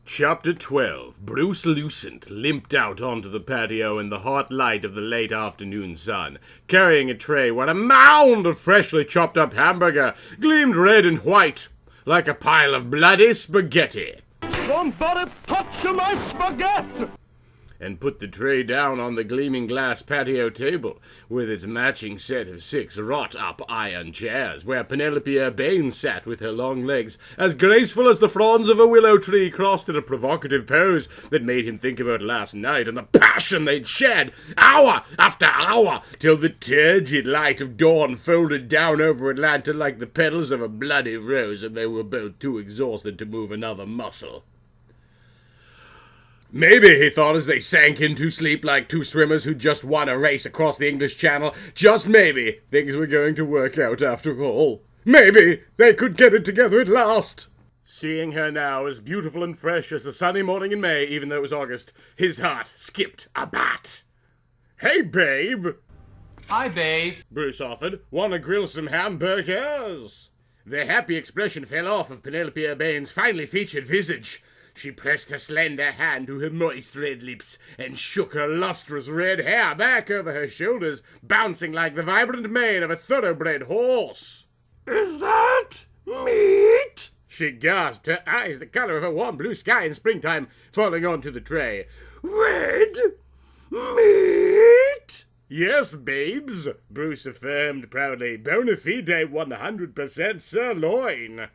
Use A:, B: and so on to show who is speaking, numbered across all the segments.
A: Chapter 12. Bruce Lucent limped out onto the patio in the hot light of the late afternoon sun, carrying a tray where a mound of freshly chopped up hamburger gleamed red and white, like a pile of bloody spaghetti.
B: Somebody touch my spaghetti!
A: And put the tray down on the gleaming glass patio table, with its matching set of 6 wrought-up iron chairs, where Penelope Urbane sat with her long legs, as graceful as the fronds of a willow tree, crossed in a provocative pose that made him think about last night and the passion they'd shed, hour after hour, till the turgid light of dawn folded down over Atlanta like the petals of a bloody rose, and they were both too exhausted to move another muscle. Maybe, he thought as they sank into sleep like two swimmers who'd just won a race across the English Channel, just maybe things were going to work out after all. Maybe they could get it together at last. Seeing her now as beautiful and fresh as a sunny morning in May, even though it was August, his heart skipped a bat. "Hey, babe."
C: "Hi, babe,"
A: Bruce offered. "Wanna grill some hamburgers?" The happy expression fell off of Penelope Urbane's finely featured visage. She pressed her slender hand to her moist red lips and shook her lustrous red hair back over her shoulders, bouncing like the vibrant mane of a thoroughbred horse. "Is that meat?" she gasped, her eyes the color of a warm blue sky in springtime falling onto the tray. "Red meat?" "Yes, babes," Bruce affirmed proudly. "Bona fide 100% sirloin."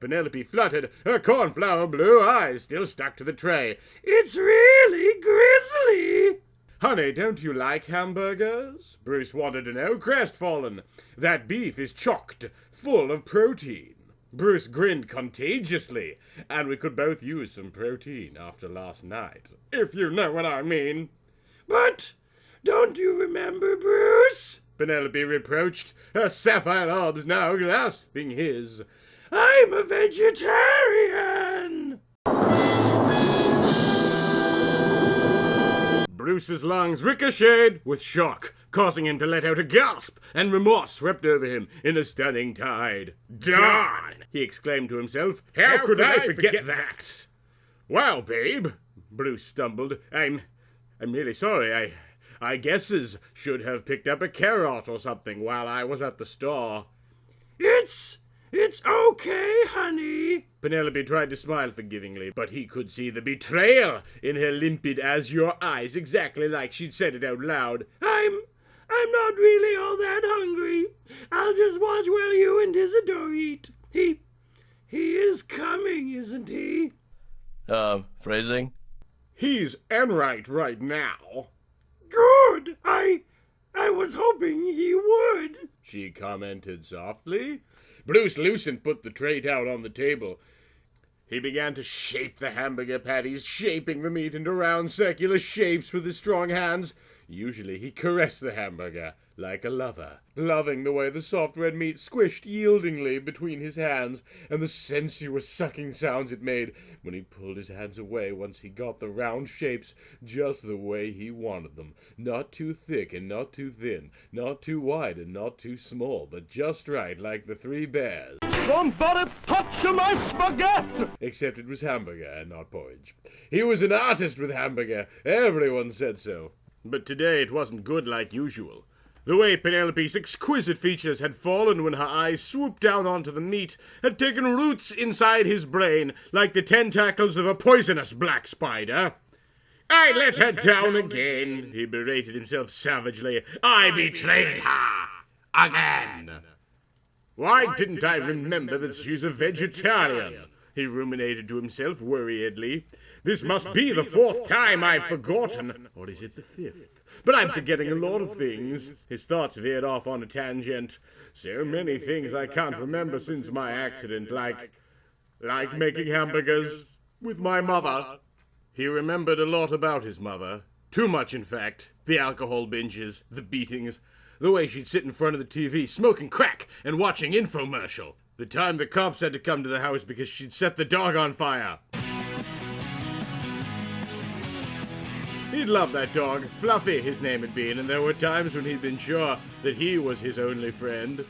A: Penelope fluttered, her cornflower blue eyes still stuck to the tray. "It's really grizzly." "Honey, don't you like hamburgers?" Bruce wanted to know, crestfallen. "That beef is chocked full of protein." Bruce grinned contagiously, and we could both use some protein after last night, if you know what I mean. "But don't you remember, Bruce?" Penelope reproached, her sapphire arms now grasping his. "I'm a vegetarian!" Bruce's lungs ricocheted with shock, causing him to let out a gasp, and remorse swept over him in a stunning tide. "Darn!" he exclaimed to himself. How could I forget that? "Well, babe," Bruce stumbled, I'm really sorry. I guesses should have picked up a carrot or something while I was at the store." It's okay, honey." Penelope tried to smile forgivingly, but he could see the betrayal in her limpid azure eyes, exactly like she'd said it out loud. I'm not really all that hungry. I'll just watch while you and Isidore eat. He is coming, isn't he?"
C: Phrasing?
A: "He's enright right now."
B: "Good! I was hoping he would,"
A: she commented softly. Bruce Lucent put the tray down on the table. He began to shape the hamburger patties, shaping the meat into round circular shapes with his strong hands. Usually he caressed the hamburger like a lover, loving the way the soft red meat squished yieldingly between his hands, and the sensuous sucking sounds it made when he pulled his hands away once he got the round shapes just the way he wanted them. Not too thick and not too thin, not too wide and not too small, but just right, like the 3 bears.
B: "Somebody touch my spaghetti!"
A: Except it was hamburger and not porridge. He was an artist with hamburger. Everyone said so. But today it wasn't good like usual. The way Penelope's exquisite features had fallen when her eyes swooped down onto the meat had taken roots inside his brain like the tentacles of a poisonous black spider. "I let her down again," he berated himself savagely. "I betrayed her again. Why didn't I remember that she's a vegetarian?" he ruminated to himself worriedly. "This must be the 4th time I've forgotten. Or is it the 5th? But I'm forgetting a lot of things." His thoughts veered off on a tangent. So many things I can't remember since my accident, like making hamburgers with my mother. He remembered a lot about his mother. Too much, in fact. The alcohol binges, the beatings, the way she'd sit in front of the TV, smoking crack and watching infomercial. The time the cops had to come to the house because she'd set the dog on fire. He'd loved that dog. Fluffy, his name had been, and there were times when he'd been sure that he was his only friend.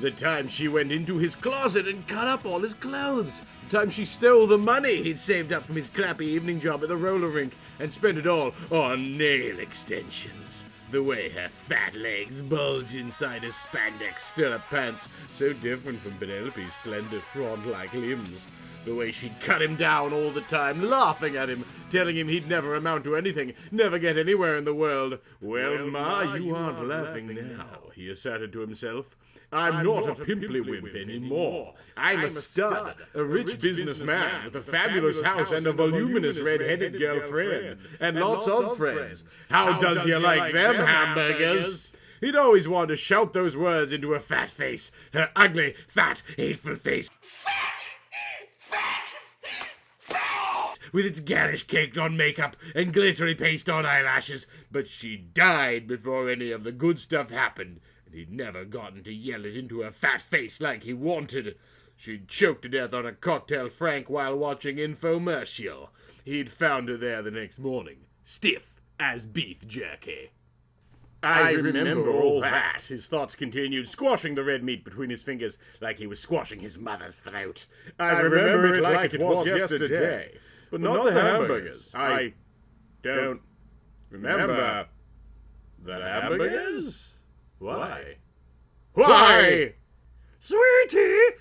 A: The time she went into his closet and cut up all his clothes. The time she stole the money he'd saved up from his crappy evening job at the roller rink and spent it all on nail extensions. The way her fat legs bulged inside her spandex stirrup pants, so different from Penelope's slender frond-like limbs. The way she'd cut him down all the time, laughing at him, telling him he'd never amount to anything, never get anywhere in the world. Well, Ma, you aren't laughing now, he asserted to himself. I'm not a pimply wimp anymore. I'm a stud, a rich businessman with a fabulous house and a voluminous red-headed girlfriend, and lots of friends. How does you like them hamburgers? He'd always wanted to shout those words into her fat face, her ugly, fat, hateful face. With its garish caked-on makeup and glittery paste on eyelashes, but she died before any of the good stuff happened, and he'd never gotten to yell it into her fat face like he wanted. She'd choked to death on a cocktail frank while watching infomercial. He'd found her there the next morning, stiff as beef jerky. I remember all that. His thoughts continued, squashing the red meat between his fingers like he was squashing his mother's throat. I remember it like it was yesterday. But not the hamburgers. I don't remember the hamburgers? Why? Why?
B: Sweetie,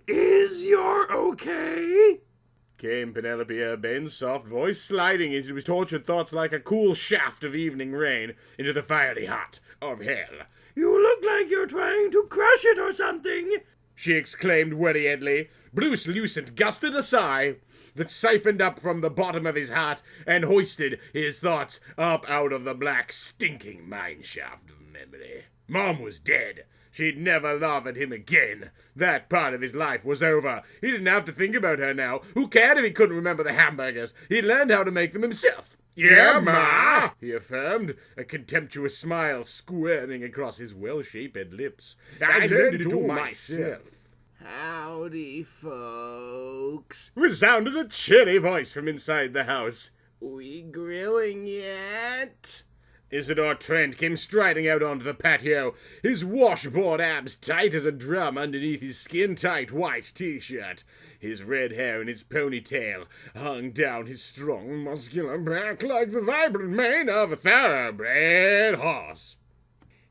B: is your okay?
A: Came Penelope Urbain's soft voice, sliding into his tortured thoughts like a cool shaft of evening rain into the fiery heart of hell.
B: You look like you're trying to crush it or something,
A: she exclaimed worriedly. Bruce loosened, gusted a sigh that siphoned up from the bottom of his heart and hoisted his thoughts up out of the black, stinking mineshaft of memory. Mom was dead. She'd never laugh at him again. That part of his life was over. He didn't have to think about her now. Who cared if he couldn't remember the hamburgers? He'd learned how to make them himself. Yeah, Ma, he affirmed, a contemptuous smile squirming across his well-shaped lips. I learned it all myself. Howdy, folks, resounded a cheery voice from inside the house. We grilling yet? Isidore Trent came striding out onto the patio, his washboard abs tight as a drum underneath his skin-tight white t-shirt. His red hair in its ponytail hung down his strong, muscular back like the vibrant mane of a thoroughbred horse.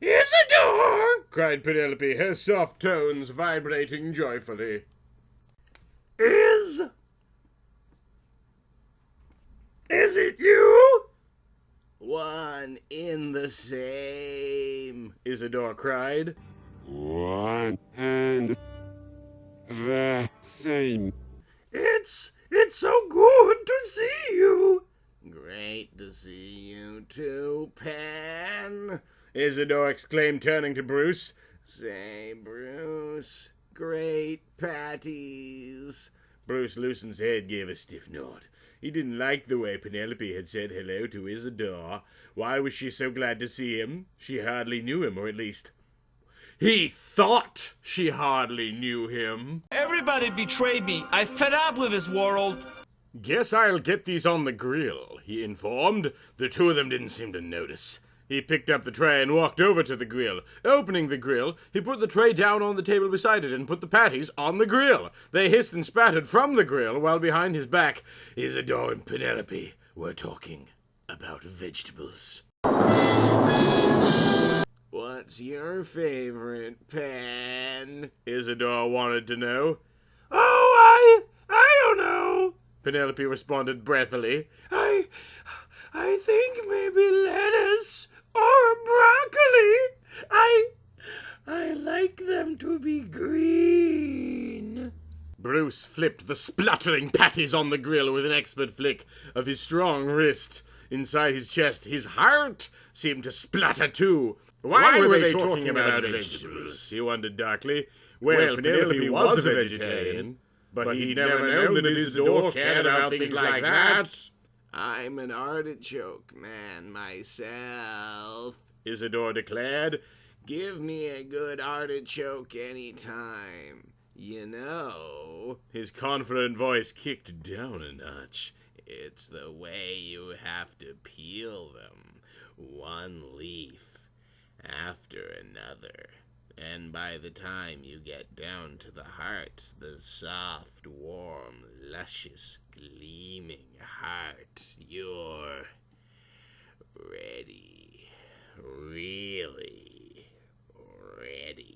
A: Isidore! Cried Penelope, her soft tones vibrating joyfully.
B: Is it you?
A: One in the same, Isidore cried.
D: One and the same.
B: It's so good to see you.
A: Great to see you too, Pen, Isidore exclaimed, turning to Bruce. Say, Bruce, great patties. Bruce Loosen's head gave a stiff nod. He didn't like the way Penelope had said hello to Isidore. Why was she so glad to see him? She hardly knew him, or at least he thought she hardly knew him.
C: Everybody betrayed me. I fed up with this world.
A: Guess I'll get these on the grill, he informed. The two of them didn't seem to notice. He picked up the tray and walked over to the grill. Opening the grill, he put the tray down on the table beside it and put the patties on the grill. They hissed and spattered from the grill while behind his back, Isidore and Penelope were talking about vegetables. What's your favorite, Pen? Isidore wanted to know.
B: Oh, I don't know,
A: Penelope responded breathily.
B: I think maybe lettuce or broccoli. I like them to be green.
A: Bruce flipped the spluttering patties on the grill with an expert flick of his strong wrist. Inside his chest, his heart seemed to splutter too. Why were they talking about vegetables? He wondered darkly. Well, Penelope was a vegetarian, but he'd never known that Isidore cared about things like that. I'm an artichoke man myself, Isidore declared. Give me a good artichoke any time. You know, his confident voice kicked down a notch. It's the way you have to peel them, one leaf after another. And by the time you get down to the heart, the soft, warm, luscious, gleaming heart, you're ready. Really ready.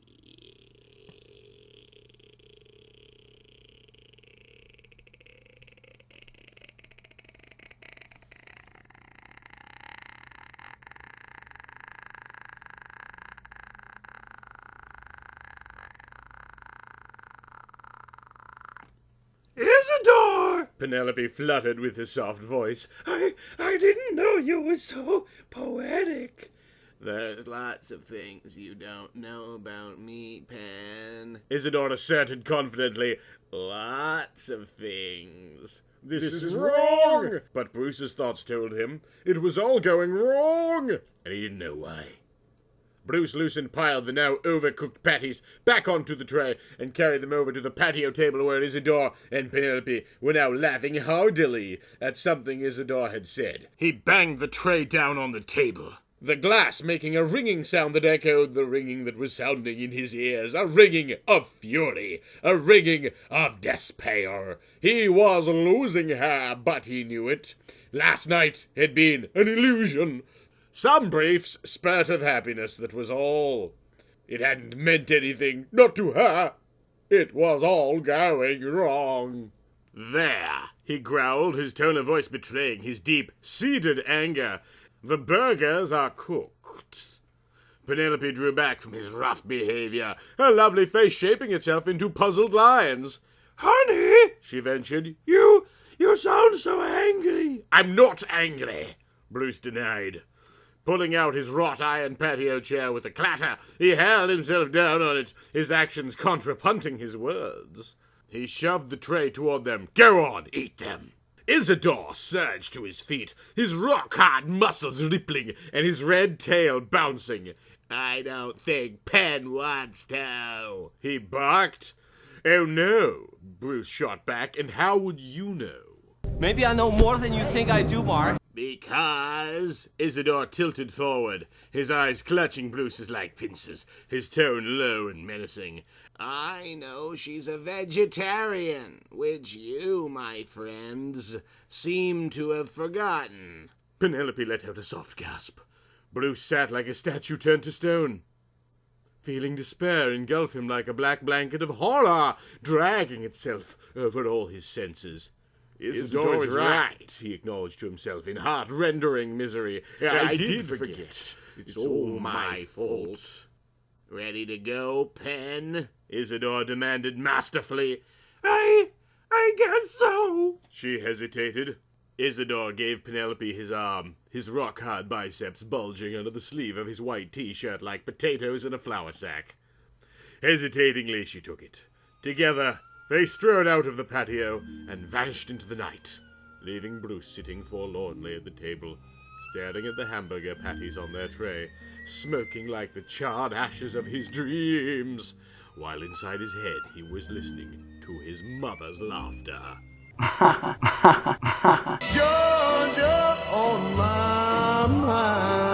B: Isidore!
A: Penelope fluttered with his soft voice.
B: I didn't know you were so poetic.
A: There's lots of things you don't know about me, Pen. Isidore asserted confidently. Lots of things. This is wrong! But Bruce's thoughts told him it was all going wrong, and he didn't know why. Bruce loosened piled the now overcooked patties back onto the tray and carried them over to the patio table where Isidore and Penelope were now laughing heartily at something Isidore had said. He banged the tray down on the table, the glass making a ringing sound that echoed the ringing that was sounding in his ears, a ringing of fury, a ringing of despair. He was losing her, but he knew it. Last night had been an illusion. Some brief spurt of happiness, that was all. It hadn't meant anything, not to her. It was all going wrong. There, he growled, his tone of voice betraying his deep-seated anger. The burgers are cooked. Penelope drew back from his rough behavior, her lovely face shaping itself into puzzled lines.
B: Honey,
A: she ventured.
B: You sound so angry.
A: I'm not angry, Bruce denied. Pulling out his wrought iron patio chair with a clatter, he hurled himself down on it, his actions contrapunting his words. He shoved the tray toward them. Go on, eat them. Isidore surged to his feet, his rock-hard muscles rippling and his red tail bouncing. I don't think Pen wants to, he barked. Oh no, Bruce shot back, and how would you know?
E: Maybe I know more than you think I do, Mark.
A: Because Isidore tilted forward, his eyes clutching Bruce's like pincers, his tone low and menacing. I know she's a vegetarian, which you, my friends, seem to have forgotten. Penelope let out a soft gasp. Bruce sat like a statue turned to stone, feeling despair engulf him like a black blanket of horror, dragging itself over all his senses. Isidore is right, he acknowledged to himself in heart-rendering misery. I did forget. It's all my fault. Ready to go, Pen? Isidore demanded masterfully.
B: I guess so.
A: She hesitated. Isidore gave Penelope his arm, his rock-hard biceps bulging under the sleeve of his white t-shirt like potatoes in a flour sack. Hesitatingly, she took it. Together, they strode out of the patio and vanished into the night, leaving Bruce sitting forlornly at the table, staring at the hamburger patties on their tray, smoking like the charred ashes of his dreams, while inside his head he was listening to his mother's laughter.
F: Georgia on my mind.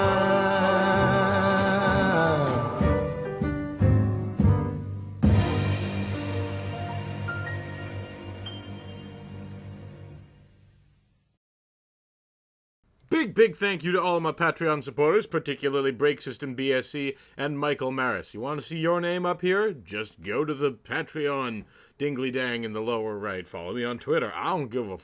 A: Big thank you to all my Patreon supporters, particularly Break System BSC and Michael Maris. You want to see your name up here? Just go to the Patreon dingly-dang in the lower right. Follow me on Twitter. I don't give a